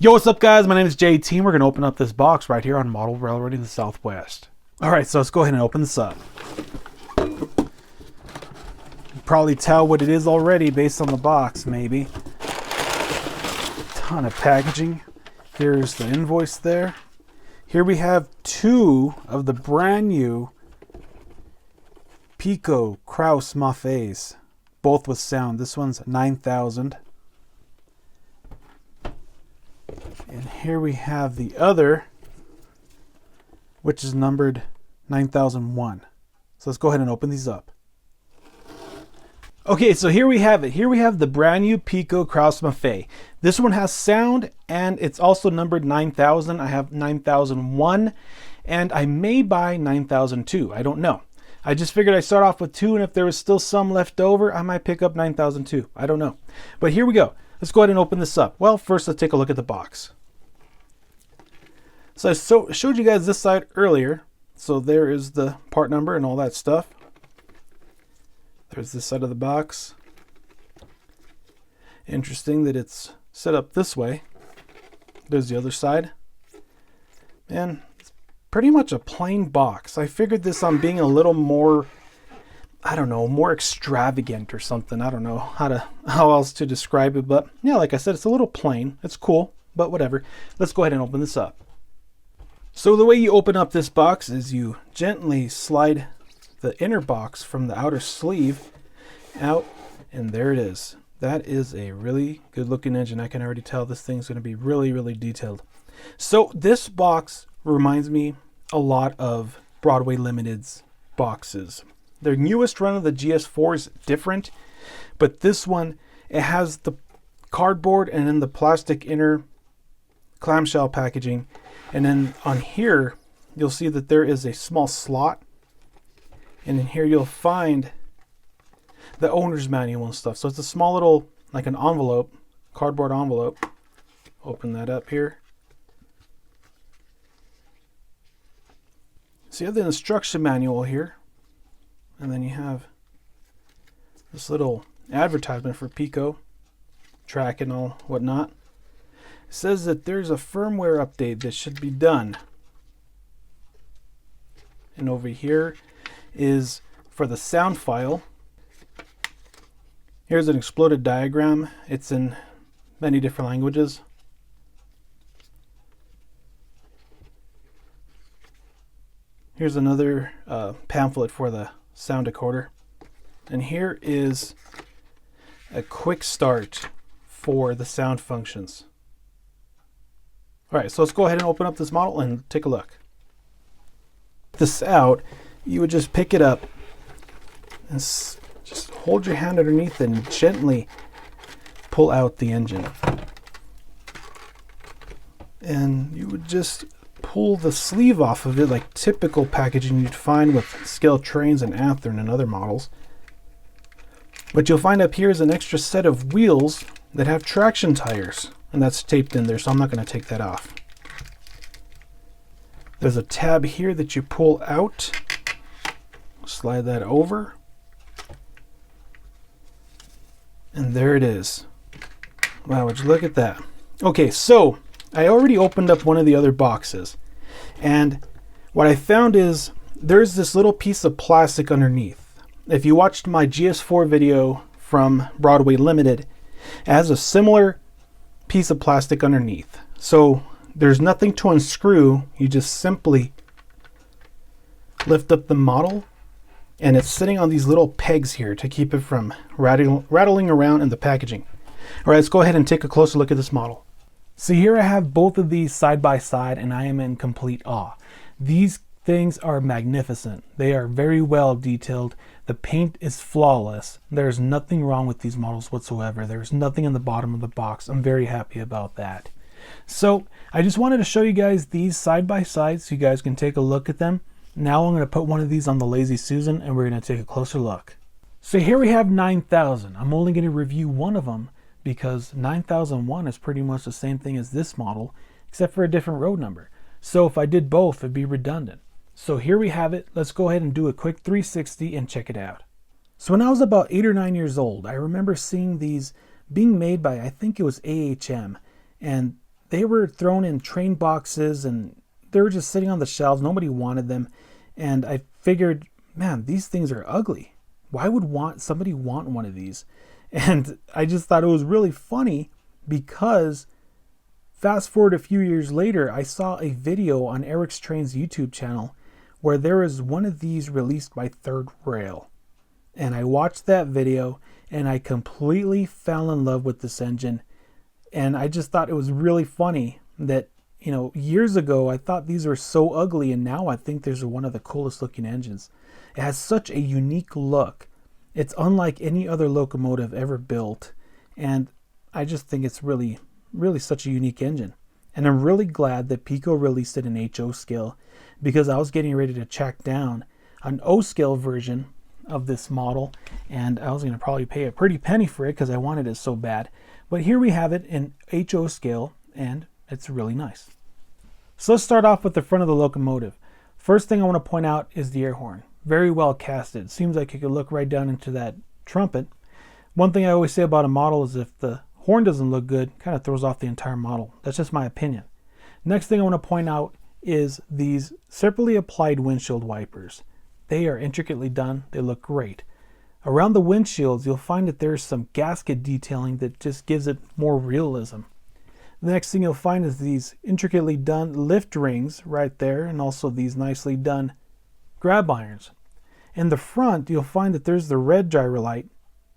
Yo, what's up guys? My name is JT and we're going to open up this box right here on Model Railroading the Southwest. Alright, so let's go ahead and open this up. You can probably tell what it is already based on the box, maybe. Ton of packaging. Here's the invoice there. Here we have two of the brand new Pico Krauss Maffeis, both with sound. This one's 9,000. And here we have the other, which is numbered 9001. So let's go ahead and open these up. Okay, so here we have it. Here we have the brand new Pico Krauss Maffei. This one has sound and it's also numbered 9000. I have 9001 and I may buy 9002. I don't know. I just figured I'd start off with two, and if there was still some left over, I might pick up 9002. I don't know. But here we go. Let's go ahead and open this up. Well, first let's take a look at the box. So I showed you guys this side earlier. So there is the part number and all that stuff. There's this side of the box. Interesting that it's set up this way. There's the other side. And it's pretty much a plain box. I figured this on being a little more, I don't know, more extravagant or something. I don't know how else to describe it, but yeah, like I said, it's a little plain. It's cool, but whatever. Let's go ahead and open this up. So the way you open up this box is you gently slide the inner box from the outer sleeve out, and there it is. That is a really good looking engine. I can already tell this thing's going to be really, really detailed. So this box reminds me a lot of Broadway Limited's boxes. Their newest run of the GS4 is different, but this one, it has the cardboard and then the plastic inner clamshell packaging. And then on here, you'll see that there is a small slot. And in here, you'll find the owner's manual and stuff. So it's a small little, like an envelope, cardboard envelope. Open that up here. So you have the instruction manual here. And then you have this little advertisement for Pico, track and all whatnot. It says that there's a firmware update that should be done. And over here is for the sound file. Here's an exploded diagram. It's in many different languages. Here's another pamphlet for the sound decoder. And here is a quick start for the sound functions. All right, so let's go ahead and open up this model and take a look. This out, you would just pick it up and just hold your hand underneath and gently pull out the engine. And you would just pull the sleeve off of it like typical packaging you'd find with scale trains and Athearn and other models. What you'll find up here is an extra set of wheels that have traction tires, and that's taped in there, so I'm not going to take that off. There's a tab here that you pull out. Slide that over. And there it is. Wow, would you look at that? Okay, so I already opened up one of the other boxes. And what I found is there's this little piece of plastic underneath. If you watched my GS4 video from Broadway Limited, it has a similar piece of plastic underneath. So there's nothing to unscrew. You just simply lift up the model, and it's sitting on these little pegs here to keep it from rattling around in the packaging. All right, let's go ahead and take a closer look at this model. So here I have both of these side by side, and I am in complete awe. These things are magnificent. They are very well detailed. The paint is flawless. There's nothing wrong with these models whatsoever. There's nothing in the bottom of the box. I'm very happy about that. So I just wanted to show you guys these side by side so you guys can take a look at them. Now I'm going to put one of these on the Lazy Susan and we're going to take a closer look. So here we have 9000. I'm only going to review one of them because 9001 is pretty much the same thing as this model except for a different road number. So if I did both, it'd be redundant. So here we have it. Let's go ahead and do a quick 360 and check it out. So when I was about 8 or 9 years old, I remember seeing these being made by, I think it was AHM, and they were thrown in train boxes and they were just sitting on the shelves. Nobody wanted them. And I figured, man, these things are ugly. Why would somebody want one of these? And I just thought it was really funny because fast forward a few years later, I saw a video on Eric's Train's YouTube channel where there is one of these released by Third Rail. And I watched that video and I completely fell in love with this engine. And I just thought it was really funny that, you know, years ago I thought these were so ugly, and now I think there's one of the coolest looking engines. It has such a unique look. It's unlike any other locomotive ever built, and I just think it's really such a unique engine. And I'm really glad that Pico released it in HO scale, because I was getting ready to track down an O scale version of this model, and I was going to probably pay a pretty penny for it because I wanted it so bad. But here we have it in HO scale, and it's really nice. So let's start off with the front of the locomotive. First thing I want to point out is the air horn. Very well casted. Seems like you could look right down into that trumpet. One thing I always say about a model is if the horn doesn't look good, kind of throws off the entire model. That's just my opinion. Next thing I want to point out is these separately applied windshield wipers. They are intricately done. They look great. Around the windshields, you'll find that there's some gasket detailing that just gives it more realism. The next thing you'll find is these intricately done lift rings right there, and also these nicely done grab irons. In the front, you'll find that there's the red gyro light.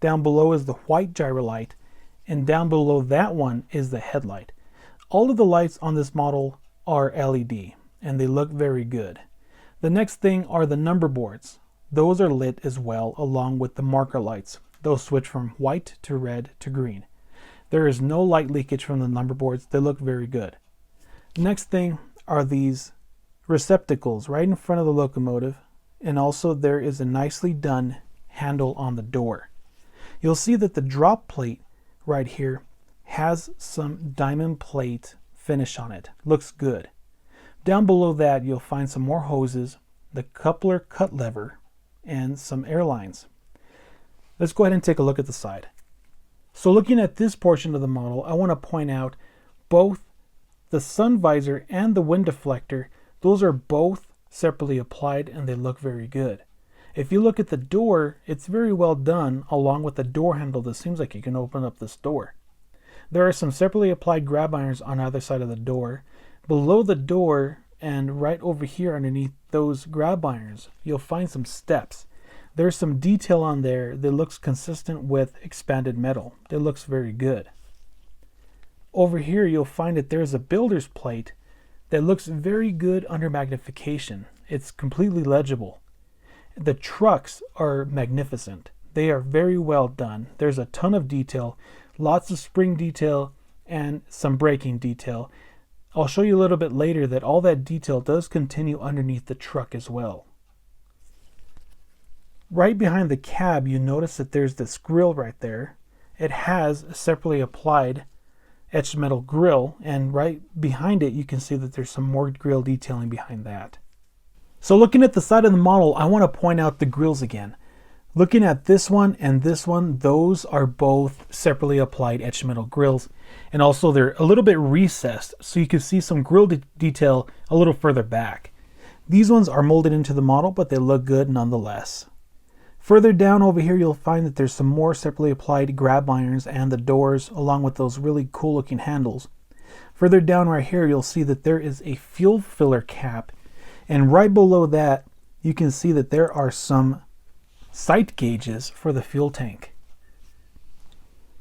Down below is the white gyro light, and down below that one is the headlight. All of the lights on this model are LED, and they look very good. The next thing are the number boards. Those are lit as well, along with the marker lights. Those switch from white to red to green. There is no light leakage from the number boards. They look very good. Next thing are these receptacles right in front of the locomotive, and also there is a nicely done handle on the door. You'll see that the drop plate right here has some diamond plate finish on it. Looks good. Down below that, you'll find some more hoses, the coupler cut lever, and some air lines. Let's go ahead and take a look at the side. So looking at this portion of the model, I want to point out both the sun visor and the wind deflector. Those are both separately applied, and they look very good. If you look at the door, it's very well done, along with the door handle that seems like you can open up this door. There are some separately applied grab irons on either side of the door. Below the door and right over here underneath those grab irons, you'll find some steps. There's some detail on there that looks consistent with expanded metal. It looks very good. Over here you'll find that there's a builder's plate that looks very good under magnification. It's completely legible. The trucks are magnificent. They are very well done. There's a ton of detail, lots of spring detail and some braking detail. I'll show you a little bit later that all that detail does continue underneath the truck as well. Right behind the cab, you notice that there's this grill right there. It has a separately applied etched metal grill, and right behind it you can see that there's some more grill detailing behind that. So looking at the side of the model, I want to point out the grills again. Looking at this one and this one, those are both separately applied etched metal grills, and also they're a little bit recessed, so you can see some grill detail a little further back. These ones are molded into the model, but they look good nonetheless. Further down over here, you'll find that there's some more separately applied grab irons and the doors, along with those really cool looking handles. Further down right here, you'll see that there is a fuel filler cap, and right below that, you can see that there are some sight gauges for the fuel tank.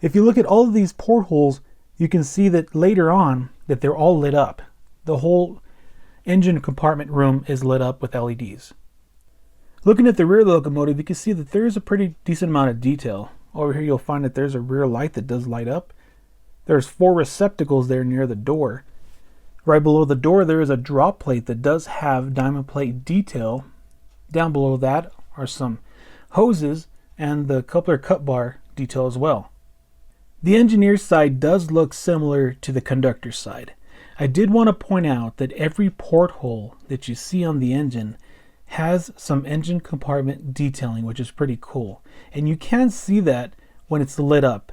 If you look at all of these portholes, you can see that later on that they're all lit up. The whole engine compartment room is lit up with LEDs. Looking at the rear of the locomotive, you can see that there is a pretty decent amount of detail. Over here you'll find that there's a rear light that does light up. There's 4 receptacles there near the door. Right below the door there is a drop plate that does have diamond plate detail. Down below that are some hoses and the coupler cut bar detail as well. The engineer's side does look similar to the conductor's side. I did want to point out that every porthole that you see on the engine has some engine compartment detailing, which is pretty cool. And you can see that when it's lit up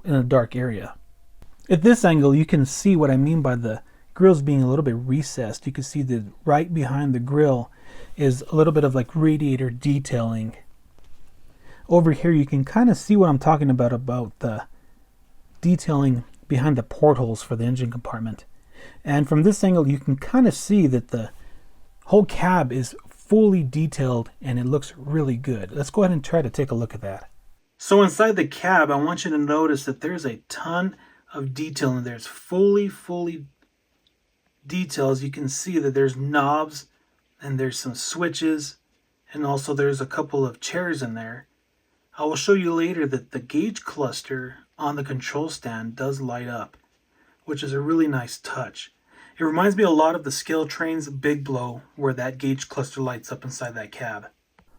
in a dark area. At this angle, you can see what I mean by the grills being a little bit recessed. You can see that right behind the grill is a little bit of like radiator detailing. Over here, you can kind of see what I'm talking about the detailing behind the portholes for the engine compartment. And from this angle, you can kind of see that the whole cab is fully detailed and it looks really good. Let's go ahead and try to take a look at that. So inside the cab, I want you to notice that there's a ton of detail in there. It's fully detailed. You can see that there's knobs and there's some switches, and also there's a couple of chairs in there. I will show you later that the gauge cluster on the control stand does light up, which is a really nice touch. It reminds me a lot of the Scale Train's Big Blow, where that gauge cluster lights up inside that cab.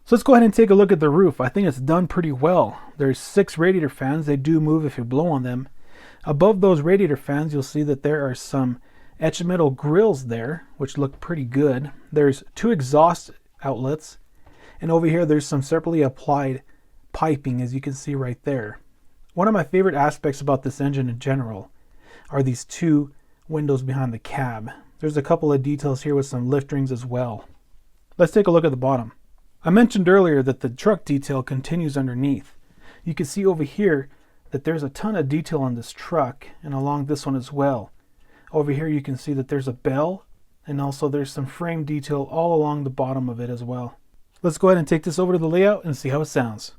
So let's go ahead and take a look at the roof. I think it's done pretty well. There's 6 radiator fans. They do move if you blow on them. Above those radiator fans, you'll see that there are some etched metal grills there, which look pretty good. There's 2 exhaust outlets, and over here there's some separately applied piping, as you can see right there. One of my favorite aspects about this engine in general are these 2 windows behind the cab. There's a couple of details here with some lift rings as well. Let's take a look at the bottom. I mentioned earlier that the truck detail continues underneath. You can see over here that there's a ton of detail on this truck and along this one as well. Over here you can see that there's a bell, and also there's some frame detail all along the bottom of it as well. Let's go ahead and take this over to the layout and see how it sounds.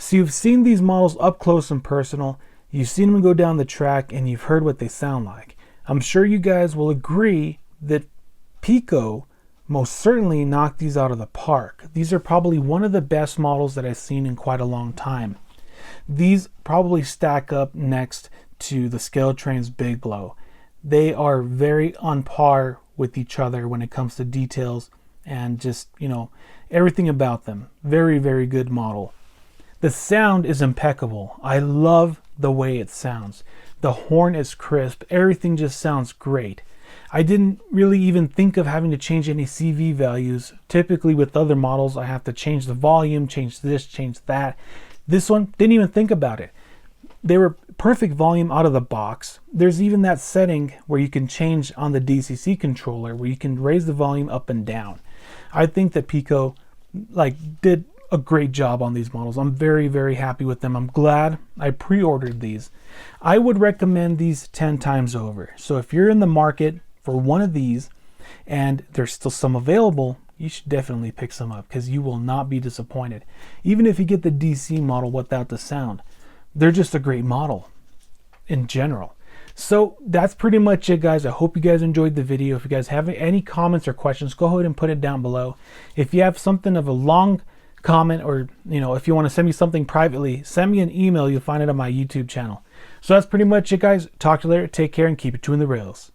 So you've seen these models up close and personal, you've seen them go down the track, and you've heard what they sound like. I'm sure you guys will agree that Pico most certainly knocked these out of the park. These are probably one of the best models that I've seen in quite a long time. These probably stack up next to the Scale Train's Big Blow. They are very on par with each other when it comes to details and just, everything about them. Very, very good model. The sound is impeccable. I love the way it sounds. The horn is crisp. Everything just sounds great. I didn't really even think of having to change any CV values. Typically with other models, I have to change the volume, change this, change that. This one, didn't even think about it. They were perfect volume out of the box. There's even that setting where you can change on the DCC controller where you can raise the volume up and down. I think that Pico did a great job on these models. I'm very, very happy with them. I'm glad I pre-ordered these. I would recommend these 10 times over. So if you're in the market for one of these and there's still some available, you should definitely pick some up because you will not be disappointed. Even if you get the DC model without the sound, they're just a great model in general. So that's pretty much it, guys. I hope you guys enjoyed the video. If you guys have any comments or questions, go ahead and put it down below. If you have something of a long comment, or if you want to send me something privately, send me an email. You'll find it on my YouTube channel. So that's pretty much it, guys. Talk to you later. Take care and keep it tuned the rails.